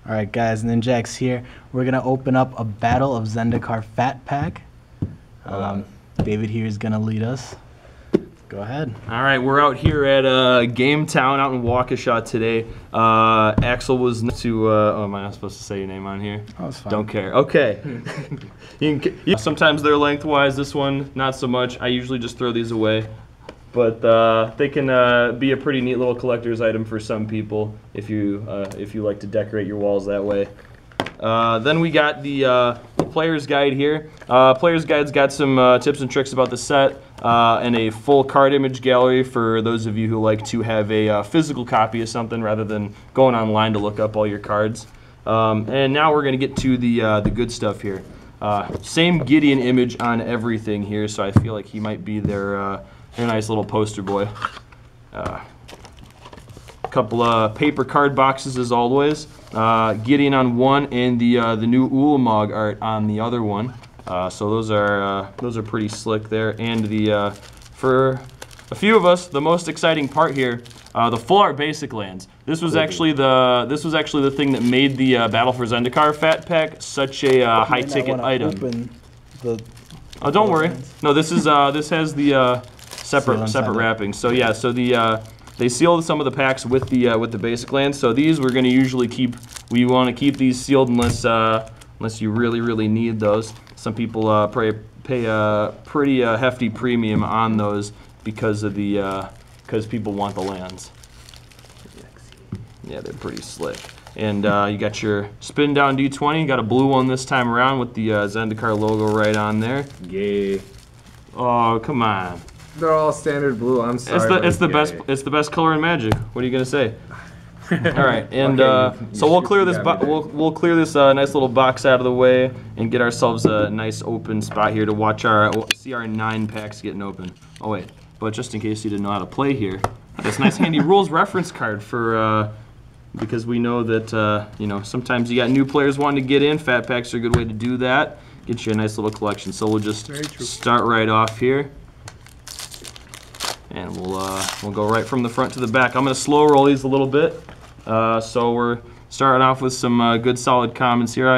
Alright guys, Ninjax here. We're going to open up a Battle of Zendikar Fat Pack. David here is going to lead us. Go ahead. All right, we're out here at gametown out in Waukesha today. Axel was to, oh, am I not supposed to say your name on here? Oh, it's fine. Don't care. Okay. Sometimes they're lengthwise, this one not so much. I usually just throw these away. But they can be a pretty neat little collector's item for some people if you like to decorate your walls that way. Then we got the player's guide here. Player's guide's got some tips and tricks about the set and a full card image gallery for those of you who like to have a physical copy of something rather than going online to look up all your cards. And now we're going to get to the good stuff here. Same Gideon image on everything here, so I feel like he might be their nice little poster boy. A couple of paper card boxes as always. Gideon on one, and the new Ulamog art on the other one. So those are pretty slick there. And for a few of us, the most exciting part here, the full art basic lands. This was actually the thing that made the Battle for Zendikar Fat Pack such a high ticket item. Oh, don't worry. No, this has the separate wrapping. So yeah, so they sealed some of the packs with the basic lands. So these we're going to usually keep. We want to keep these sealed unless you really need those. Some people pay a pretty hefty premium on those because people want the lands. Yeah, they're pretty slick. And you got your spin down D20. You got a blue one this time around with the Zendikar logo right on there. Gay. Oh, come on. They're all standard blue. I'm sorry. It's the best color in Magic. What are you gonna say? All right, and so we'll clear this. We'll clear this nice little box out of the way and get ourselves a nice open spot here to watch see our 9 packs getting open. Oh wait, but just in case you didn't know how to play here, this nice handy rules reference card for because we know that sometimes you got new players wanting to get in. Fat packs are a good way to do that. Get you a nice little collection. So we'll just start right off here. And we'll go right from the front to the back. I'm going to slow roll these a little bit. So we're starting off with some good solid commons here.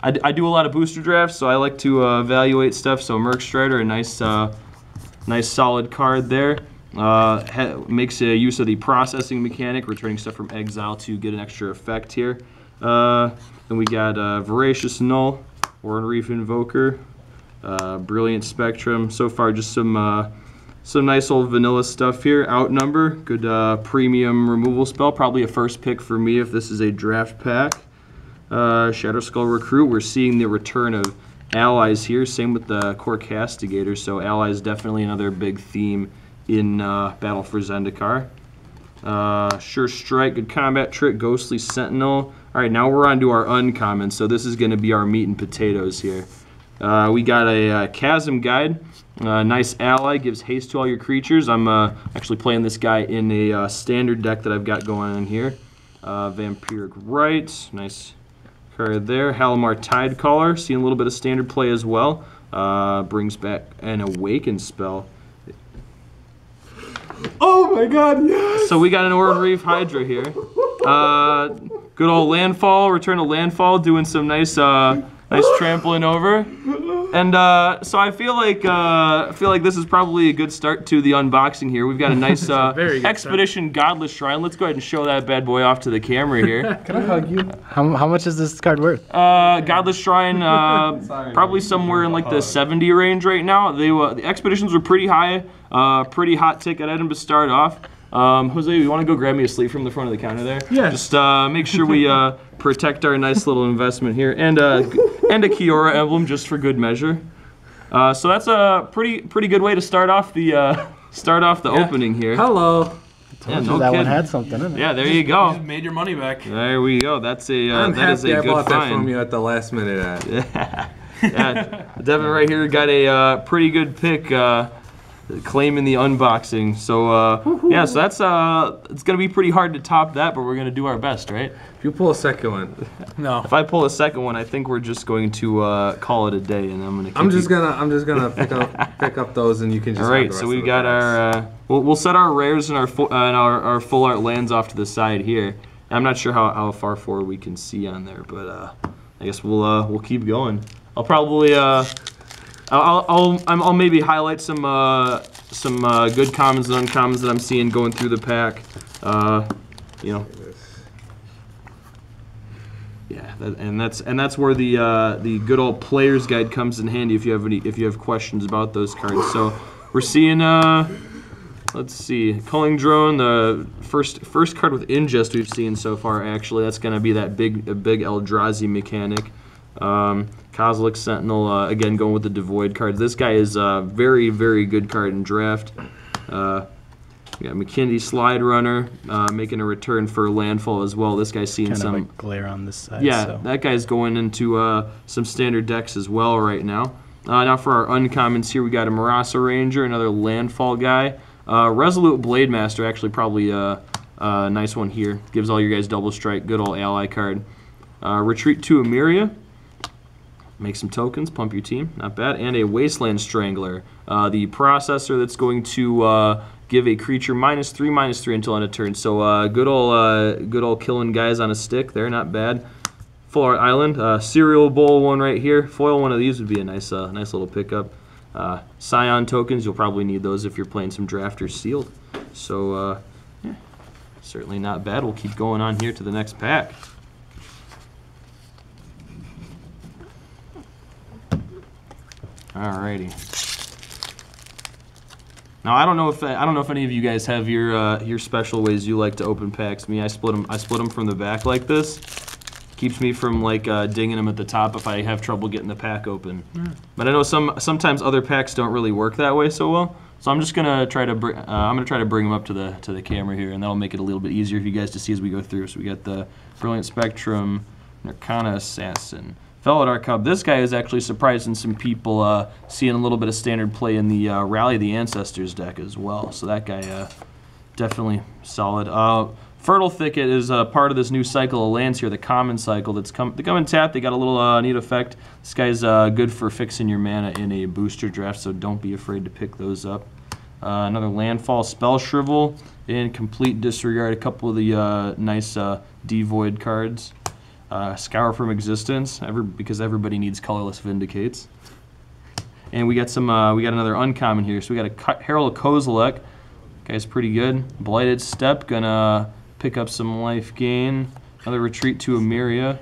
I do a lot of booster drafts, so I like to evaluate stuff. So Merc Strider, a nice solid card there. Makes use of the processing mechanic, returning stuff from exile to get an extra effect here. Then we got Voracious Null, Warren Reef Invoker, Brilliant Spectrum. So far just some nice old vanilla stuff here. Outnumber, good premium removal spell. Probably a first pick for me if this is a draft pack. Shadow Skull Recruit, we're seeing the return of allies here. Same with the Core Castigator, so allies definitely another big theme in Battle for Zendikar. Sure Strike, good combat trick. Ghostly Sentinel. All right, now we're on to our uncommon, so this is going to be our meat and potatoes here. We got a Chasm Guide. Nice ally, gives haste to all your creatures. I'm actually playing this guy in a standard deck that I've got going on here. Vampiric Rite, nice card there. Halimar Tidecaller, seeing a little bit of standard play as well. Brings back an Awaken spell. Oh my god, yes! So we got an Oran Reef Hydra here. Good old landfall, return to landfall, doing some nice trampling over. And so I feel like this is probably a good start to the unboxing here. We've got a nice Expedition Godless Shrine. Let's go ahead and show that bad boy off to the camera here. Can I hug you? How much is this card worth? Godless Shrine, probably somewhere in like the 70 range right now. The Expeditions were pretty high, pretty hot ticket item to start off. Jose, you want to go grab me a sleeve from the front of the counter there? Yeah. Just make sure we protect our nice little investment here, and a Kiora emblem just for good measure. So that's a pretty good way to start off the opening here. Hello. Yeah, no that one had something in it. Yeah, there you go. You just made your money back. There we go. That's a that is a I good bought that find. from you at the last minute. Yeah, Devin right here got a pretty good pick. Claiming the unboxing. So yeah, so that's it's gonna be pretty hard to top that, but we're gonna do our best, right? If you pull a second one. No. If I pull a second one, I think we're just going to call it a day, and I'm gonna. I'm just gonna pick up those, and you can just. All right, so we got our. We'll set our rares and our full art lands off to the side here, I'm not sure how far forward we can see on there, but I guess we'll keep going. I'll probably I'll maybe highlight some good commons and uncommons that I'm seeing going through the pack. You know. Yeah, and that's where the good old player's guide comes in handy if you have questions about those cards. So we're seeing let's see, Culling Drone, the first card with ingest we've seen so far. Actually, that's going to be that big Eldrazi mechanic. Kozilek Sentinel, again going with the Devoid cards. This guy is a very, very good card in draft. We got McKinney Slide Runner making a return for landfall as well. This guy's seeing kind some of a glare on this side. Yeah, so. that guy's going into some standard decks as well right now. Now for our uncommons here, we got a Marasa Ranger, another landfall guy. Resolute Blade Master, actually probably a nice one here. Gives all your guys double strike, good old ally card. Retreat to Emeria. Make some tokens, pump your team, not bad. And a Wasteland Strangler, the processor that's going to give a creature -3/-3 until end of turn. So good old killing guys on a stick there, not bad. Full Art Island, Cereal Bowl one right here. Foil one of these would be a nice little pickup. Scion tokens, you'll probably need those if you're playing some draft or sealed. So yeah, certainly not bad. We'll keep going on here to the next pack. Alrighty. Now I don't know if any of you guys have your special ways you like to open packs. Me, I split them from the back like this. Keeps me from like dinging them at the top if I have trouble getting the pack open. But I know sometimes other packs don't really work that way so well. So I'm just gonna try to bring them up to the camera here, and that'll make it a little bit easier for you guys to see as we go through. So we got the Brilliant Spectrum, Narcana Assassin. Felidar Cub. This guy is actually surprising some people, seeing a little bit of standard play in the Rally of the Ancestors deck as well. So that guy definitely solid. Fertile Thicket is part of this new cycle of lands here, the common cycle. They come in tap. They got a little neat effect. This guy's good for fixing your mana in a booster draft, so don't be afraid to pick those up. Another Landfall Spell Shrivel in complete disregard. A couple of the nice Devoid cards. Scour from Existence, because everybody needs colorless Vindicates. And we got another uncommon here. So we got a Herald of Kozilek. Guy's pretty good. Blighted Step, gonna pick up some life gain. Another Retreat to Emeria.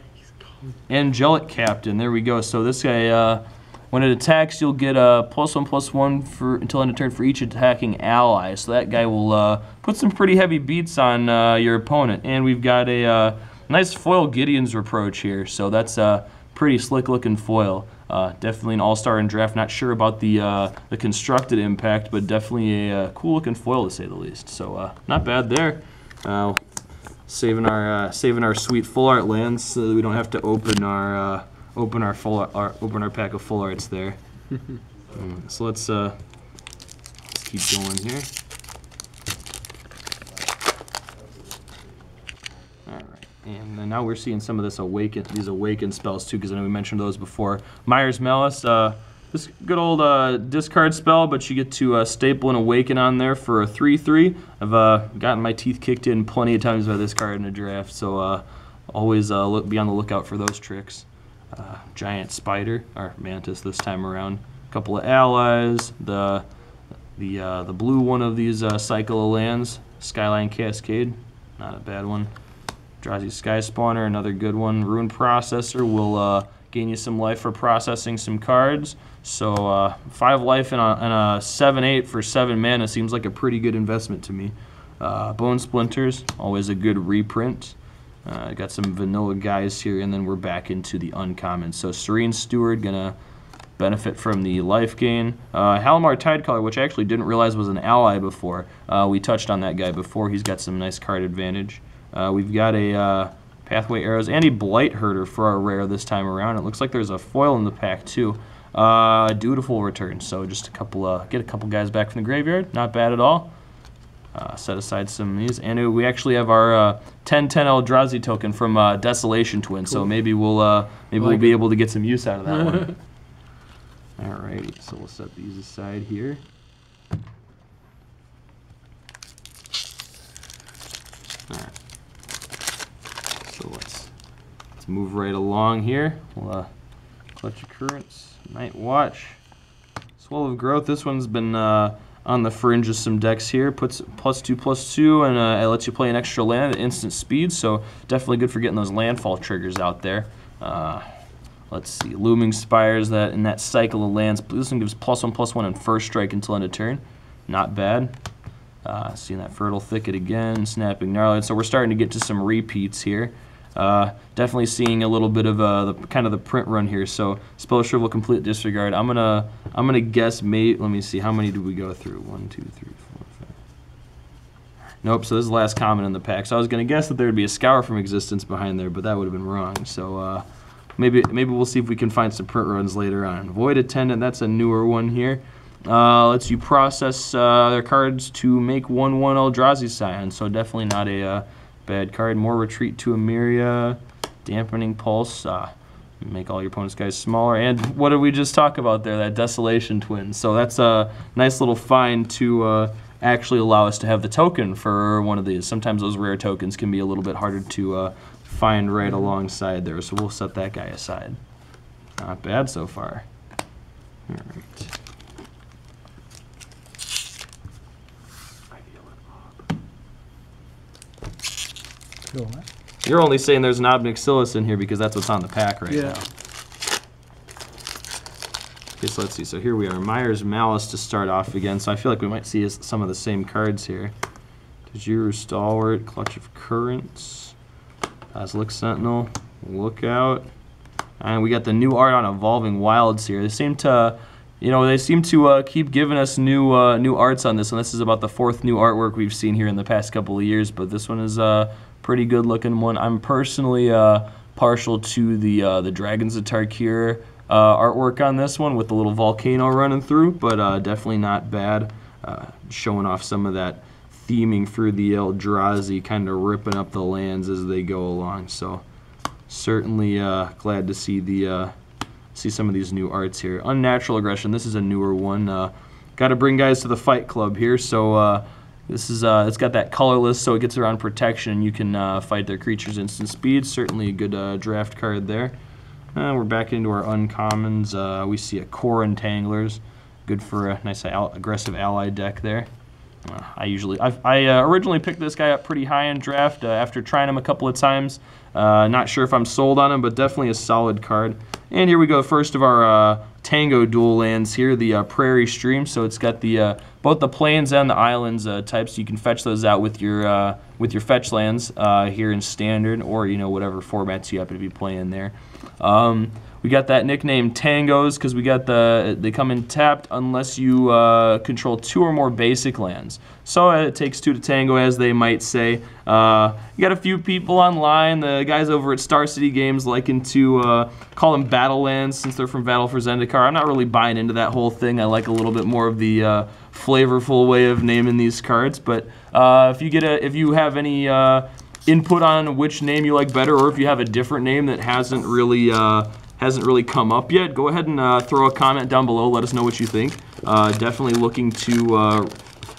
Angelic Captain, there we go. So this guy, when it attacks, you'll get a +1/+1 until end of turn for each attacking ally. So that guy will put some pretty heavy beats on your opponent. And we've got a nice foil Gideon's Reproach here, so that's a pretty slick looking foil. Definitely an all-star in draft. Not sure about the constructed impact, but definitely a cool looking foil to say the least. So not bad there. Saving our sweet full art lands so that we don't have to open our pack of full arts there. So let's keep going here. And then now we're seeing some of these awaken spells too, because I know we mentioned those before. Myers Malice, this good old discard spell, but you get to staple and awaken on there for a 3/3. I've gotten my teeth kicked in plenty of times by this card in a draft, so always be on the lookout for those tricks. Giant Spider, or Mantis this time around. A couple of allies. The blue one of these cycle of lands, Skyline Cascade, not a bad one. Eldrazi Sky Spawner, another good one. Rune Processor will gain you some life for processing some cards. So 5 life and a 7/8 for 7 mana seems like a pretty good investment to me. Bone Splinters, always a good reprint. Got some vanilla guys here, and then we're back into the uncommon. So Serene Steward, gonna benefit from the life gain. Halimar Tidecaller, which I actually didn't realize was an ally before. We touched on that guy before. He's got some nice card advantage. We've got a Pathway Arrows and a Blight Herder for our rare this time around. It looks like there's a foil in the pack too. Dutiful Return, so just get a couple guys back from the graveyard. Not bad at all. Set aside some of these, and we actually have our 10/10 Eldrazi token from Desolation Twin. Cool. So maybe we'll be able to get some use out of that one. Alrighty, so we'll set these aside here. Alright. So let's move right along here. We'll, Clutch of Currents, Night Watch, Swell of Growth. This one's been on the fringe of some decks here. Puts +2/+2, and it lets you play an extra land at instant speed, so definitely good for getting those landfall triggers out there. Let's see, Looming Spires, that in that cycle of lands. This one gives +1/+1 and first strike until end of turn. Not bad. Seeing that Fertile Thicket again, Snapping Gnarlhead. So we're starting to get to some repeats here. Definitely seeing a little bit of the print run here. So Spell Shrivel, Complete Disregard. I'm gonna guess. Let me see. How many did we go through? 1, 2, 3, 4, 5. Nope. So this is the last common in the pack. So I was gonna guess that there would be a Scour from Existence behind there, but that would have been wrong. So maybe we'll see if we can find some print runs later on. Void Attendant. That's a newer one here. Lets you process their cards to make 1/1 Eldrazi Scion. So definitely not a bad card. More Retreat to Emeria, Dampening Pulse, make all your opponent's guys smaller. And what did we just talk about there? That Desolation Twin. So that's a nice little find to actually allow us to have the token for one of these. Sometimes those rare tokens can be a little bit harder to find right alongside there. So we'll set that guy aside. Not bad so far. All right. Cool. You're only saying there's an Ob Nixilis in here because that's what's on the pack right now. Okay, so let's see. So here we are, Myers Malice to start off again. So I feel like we might see some of the same cards here. Tajuru Stalwart, Clutch of Currents, Basilisk Sentinel, Lookout, and we got the new art on Evolving Wilds here. They seem to, keep giving us new arts on this one. This is about the 4th new artwork we've seen here in the past couple of years, but this one is pretty good looking one. I'm personally partial to the Dragons of Tarkir artwork on this one with the little volcano running through, but definitely not bad. Showing off some of that theming through the Eldrazi, kind of ripping up the lands as they go along. So certainly glad to see see some of these new arts here. Unnatural Aggression. This is a newer one. Got to bring guys to the Fight Club here. So this is it's got that colorless, so it gets around protection. You can fight their creatures instant speed. Certainly a good draft card there. We're back into our uncommons. We see a Core Entanglers, good for a nice aggressive ally deck there. I originally picked this guy up pretty high in draft after trying him a couple of times. Not sure if I'm sold on him, but definitely a solid card. And here we go, first of our Tango dual lands here, the Prairie Stream. So it's got the both the plains and the islands types. You can fetch those out with your fetch lands here in Standard, or whatever formats you happen to be playing there. We got that nickname Tangos because we got they come in tapped unless you control 2 or more basic lands. So it takes 2 to tango, as they might say. You got a few people online, the guys over at Star City Games, liking to call them battle lands since they're from Battle for Zendikar. I'm not really buying into that whole thing. I like a little bit more of the flavorful way of naming these cards. But if you have any input on which name you like better, or if you have a different name that hasn't really come up yet, go ahead and throw a comment down below. Let us know what you think. Definitely looking to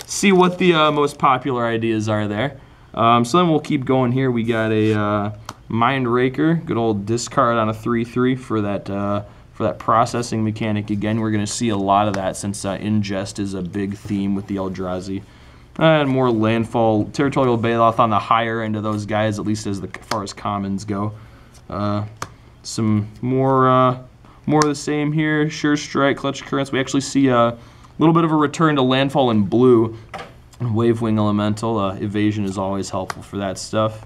see what the most popular ideas are there. So then we'll keep going here. We got a Mind Raker, good old discard on a 3/3 for that processing mechanic. Again, we're going to see a lot of that since ingest is a big theme with the Eldrazi. And more landfall, Territorial Baloth on the higher end of those guys, at least as far as commons go. Some more of the same here. Sure Strike, Clutch Currents. We actually see a little bit of a return to landfall in blue. Wavewing Elemental. Evasion is always helpful for that stuff.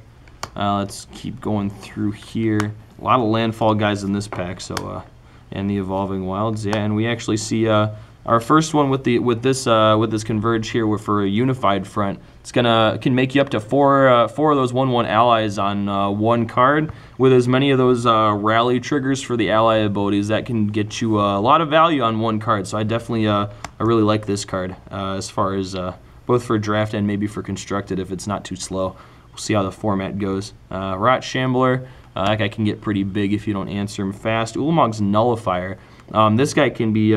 Let's keep going through here. A lot of landfall guys in this pack. So and the Evolving Wilds. Yeah, and we actually see our first one with this Converge here for a unified front. It's can make you up to four of those 1/1 allies on one card. With as many of those rally triggers for the ally abilities, that can get you a lot of value on one card. So I definitely I really like this card as far as both for draft and maybe for constructed if it's not too slow. We'll see how the format goes. Rot Shambler. That guy can get pretty big if you don't answer him fast. Ulamog's Nullifier. This guy can be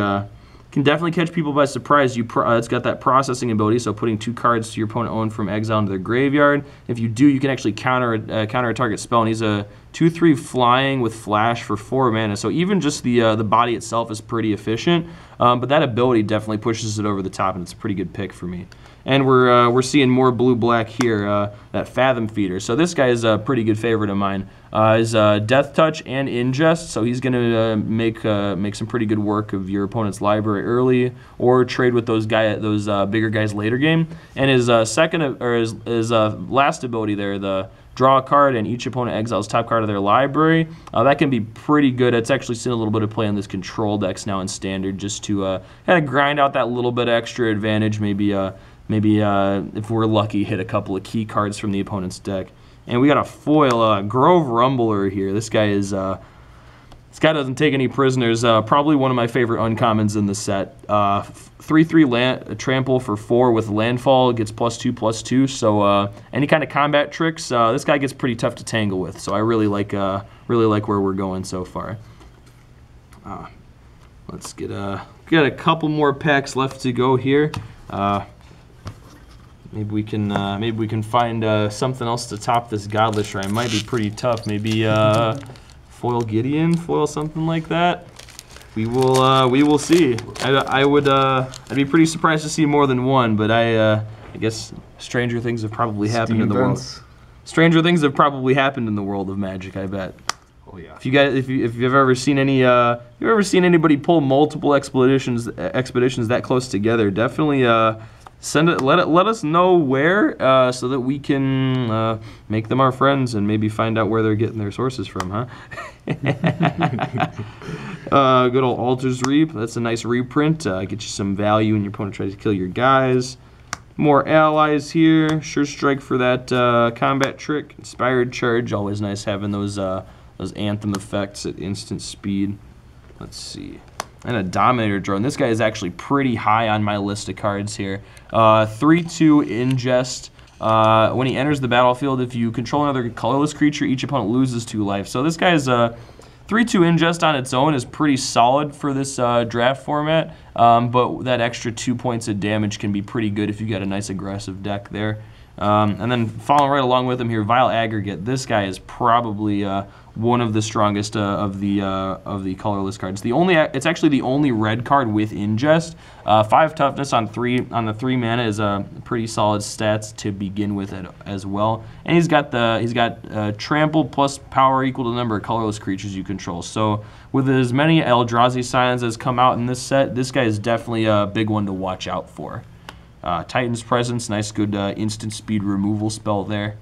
Can definitely catch people by surprise. It's got that processing ability, so putting 2 cards to your opponent own from exile into their graveyard. If you do, you can actually counter a target spell, and he's a 2/3 flying with flash for 4 mana. So even just the body itself is pretty efficient, but that ability definitely pushes it over the top, and it's a pretty good pick for me. And we're seeing more blue-black here, that Fathom Feeder. So this guy is a pretty good favorite of mine. Is Death Touch and Ingest, so he's going to make some pretty good work of your opponent's library early, or trade with those bigger guys later game. And his his last ability there, the draw a card and each opponent exiles top card of their library. That can be pretty good. It's actually seen a little bit of play on this control decks now in Standard, just to kind of grind out that little bit extra advantage. Maybe if we're lucky, hit a couple of key cards from the opponent's deck. And we got a foil Grove Rumbler here. This guy doesn't take any prisoners. Probably one of my favorite uncommons in the set. 3/3 trample for 4 with landfall, gets +2/+2. So any kind of combat tricks, this guy gets pretty tough to tangle with. So I really like where we're going so far. Let's get a couple more packs left to go here. Maybe we can find something else to top this Godless Shrine. Might be pretty tough. Maybe foil Gideon, foil something like that. We will see. I'd be pretty surprised to see more than one, but I guess stranger things have probably happened in the world. Stranger things have probably happened in the world of Magic, I bet. Oh yeah. If you've ever seen anybody pull multiple expeditions that close together, definitely let us know where, so that we can make them our friends and maybe find out where they're getting their sources from, huh? Good old Altar's Reap. That's a nice reprint. Get you some value when your opponent tries to kill your guys. More allies here. Sure Strike for that combat trick. Inspired Charge. Always nice having those Anthem effects at instant speed. Let's see. And a Dominator Drone. This guy is actually pretty high on my list of cards here. 3/2 Ingest. When he enters the battlefield, if you control another colorless creature, each opponent loses 2 life. So this guy's 3/2 Ingest on its own is pretty solid for this draft format, but that extra 2 points of damage can be pretty good if you got a nice aggressive deck there. And then following right along with him here, Vile Aggregate. This guy is probably one of the strongest of the colorless cards. It's actually the only red card with Ingest. 5 toughness on the 3 mana is a pretty solid stats to begin with as well. And he's got trample plus power equal to the number of colorless creatures you control. So with as many Eldrazi Scions as come out in this set, this guy is definitely a big one to watch out for. Titan's Presence, nice good instant speed removal spell there.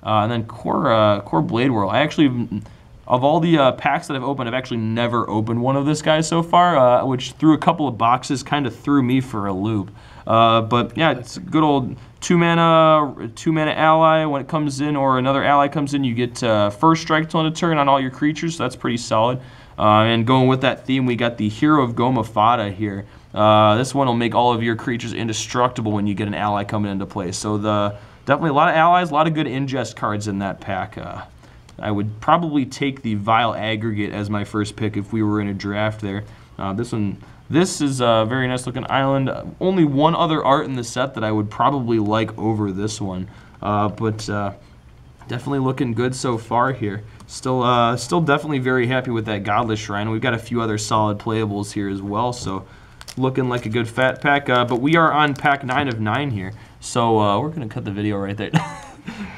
And then Core Blade Whirl. I actually, of all the packs that I've opened, I've actually never opened one of this guy so far, which through a couple of boxes kind of threw me for a loop. But yeah, it's a good old 2 mana ally. When it comes in or another ally comes in, you get first strike till end of turn on all your creatures, so that's pretty solid. And going with that theme, we got the Hero of Goma Fata here. This one will make all of your creatures indestructible when you get an ally coming into play. So definitely a lot of allies, a lot of good ingest cards in that pack. I would probably take the Vile Aggregate as my first pick if we were in a draft there. This is a very nice looking island. Only one other art in the set that I would probably like over this one, but definitely looking good so far here. Still definitely very happy with that Godless Shrine. We've got a few other solid playables here as well, so looking like a good fat pack. But we are on pack 9 of 9 here, so we're gonna cut the video right there.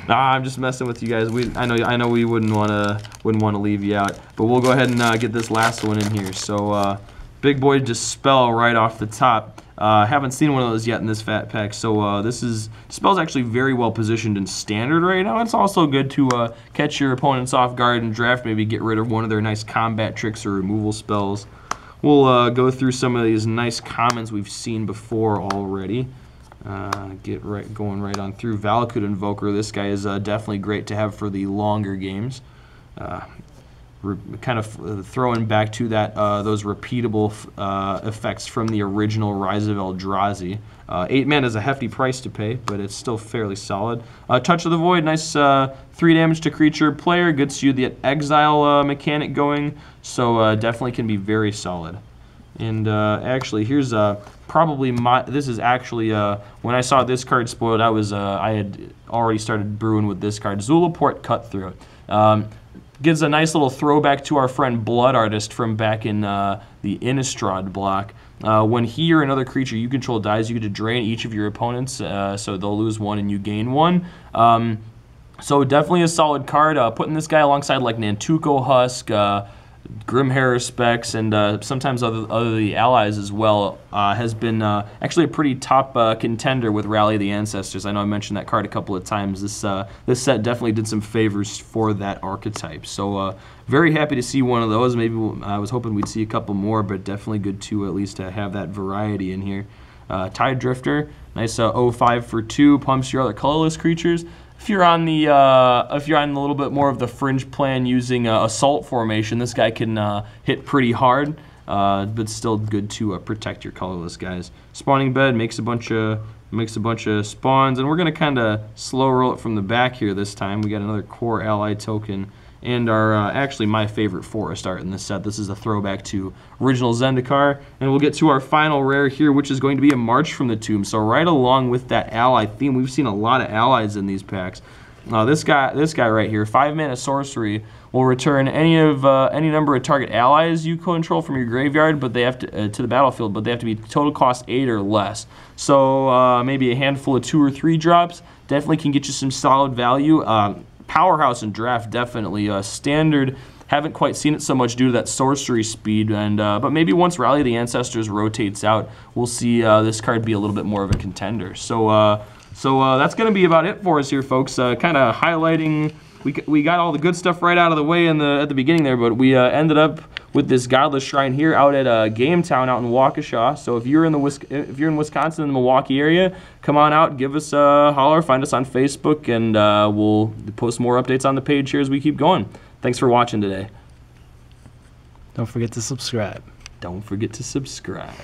Nah, I'm just messing with you guys. I know we wouldn't wanna leave you out, but we'll go ahead and get this last one in here. So Big Boy Dispel right off the top. Haven't seen one of those yet in this fat pack, so Dispel's actually very well positioned in Standard right now. It's also good to catch your opponents off guard and draft, maybe get rid of one of their nice combat tricks or removal spells. We'll go through some of these nice commons we've seen before already. Going right on through. Valakut Invoker. This guy is definitely great to have for the longer games. Kind of throwing back to that those repeatable effects from the original Rise of Eldrazi. 8 mana is a hefty price to pay, but it's still fairly solid. Touch of the Void, nice 3 damage to creature player, gets you the exile mechanic going, so definitely can be very solid. And actually, here's probably this is actually, when I saw this card spoiled, I had already started brewing with this card. Zulaport Cutthroat. Gives a nice little throwback to our friend Blood Artist from back in the Innistrad block. When he or another creature you control dies, you get to drain each of your opponents, so they'll lose 1 and you gain 1. So definitely a solid card. Putting this guy alongside like Nantuko Husk, Grimhair Specs, and sometimes other the allies as well, has been actually a pretty top contender with Rally of the Ancestors. I know I mentioned that card a couple of times. This set definitely did some favors for that archetype. So very happy to see one of those. Maybe I was hoping we'd see a couple more, but definitely good to at least have that variety in here. Tide Drifter, nice 0-5 for 2, pumps your other colorless creatures. If you're on the a little bit more of the fringe plan using assault formation, this guy can hit pretty hard, but still good to protect your colorless guys. Spawning Bed makes a bunch of spawns, and we're gonna kind of slow roll it from the back here this time. We got another core ally token, and our actually my favorite forest art in this set. This is a throwback to original Zendikar, and we'll get to our final rare here, which is going to be a March from the Tomb. So right along with that ally theme, we've seen a lot of allies in these packs. This guy right here, 5-mana sorcery, will return any number of target allies you control from your graveyard, but they have to the battlefield, but they have to be total cost 8 or less. So maybe a handful of 2 or 3 drops definitely can get you some solid value. Powerhouse and Draft definitely. Standard, haven't quite seen it so much due to that sorcery speed, and but maybe once Rally of the Ancestors rotates out, we'll see this card be a little bit more of a contender. So that's going to be about it for us here, folks. Kind of highlighting, we got all the good stuff right out of the way at the beginning there, but we ended up with this Godless Shrine here out at Gametown out in Waukesha. So if you're in Wisconsin, in the Milwaukee area, come on out, give us a holler, find us on Facebook, and we'll post more updates on the page here as we keep going. Thanks for watching today. Don't forget to subscribe. Don't forget to subscribe.